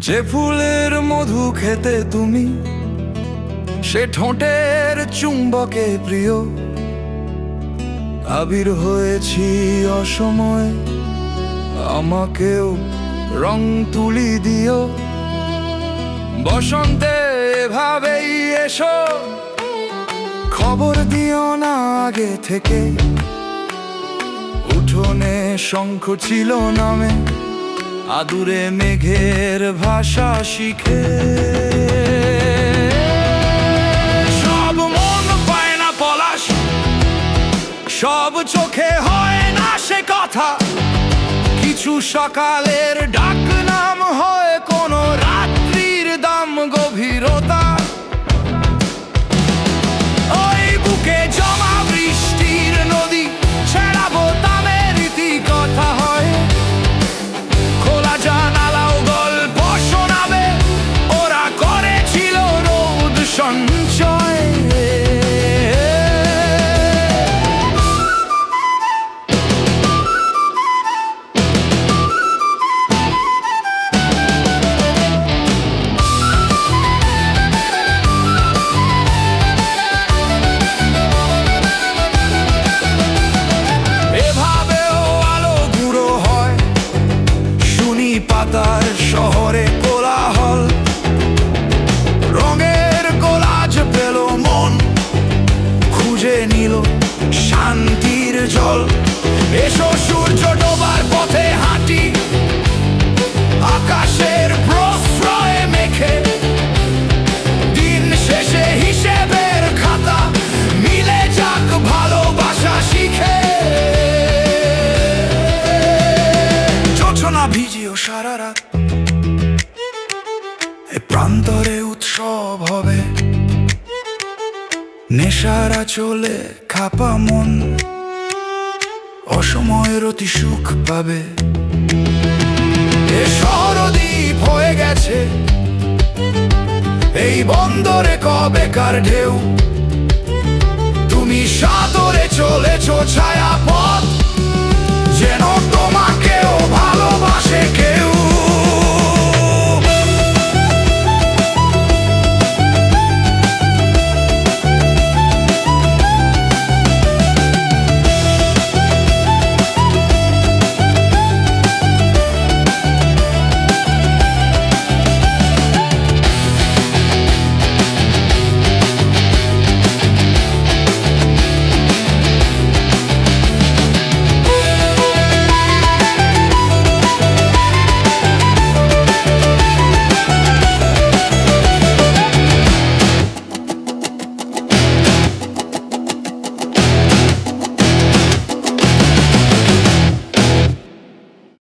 যে ফুলের মধু খেতে তুমি, সে ঠোঁটের চুম্বকে প্রিয়। আবির হয়েছি অসময়, আমাকেও রং তুলি দিও। বসন্তে এভাবেই এসো, খবর দিও না আগে থেকে। উঠোনে শঙ্খ ছিল নামে, আদুরে মেঘের ভাষা শিখে। সব মন পায় না পলাশ, সব চোখে হয় না সে কথা। কিছু সকালের ডাক নাম হয় কোনো রাত্রির দাম গভীরতা। ওই বুকে জমা বৃষ্টির নদী, ছেড়াবো তামের রীতি কথা হয়। খোলা জানালাও গল্প শোনাবে, ওরা করেছিল রোদ সঞ্চয়। পাতার শহরে কোলাহল, রঙের কোলাজ পেল মন, খুঁজে নিল শান্তির জল। এসো সূর্য ডোবার পথে হাঁটি, আকাশের প্রশ্রয়ে মেখে। দিন শেষে হিসেবের খাতা মিলে যাক ভালোবাসা শিখে। জোছনা ভিজিও সারা রাত, এ প্রান্তরে উৎসব হবে। নেশারা চলে খাপা মন, অসময়ের অতি সুখ পাবে। এ শহরদ্বীপ হয়ে গেছে এই বন্দরে কবেকার ঢেউ। তুমি সাদরে চলেছো ছায়া পথ, যেন তোমাকে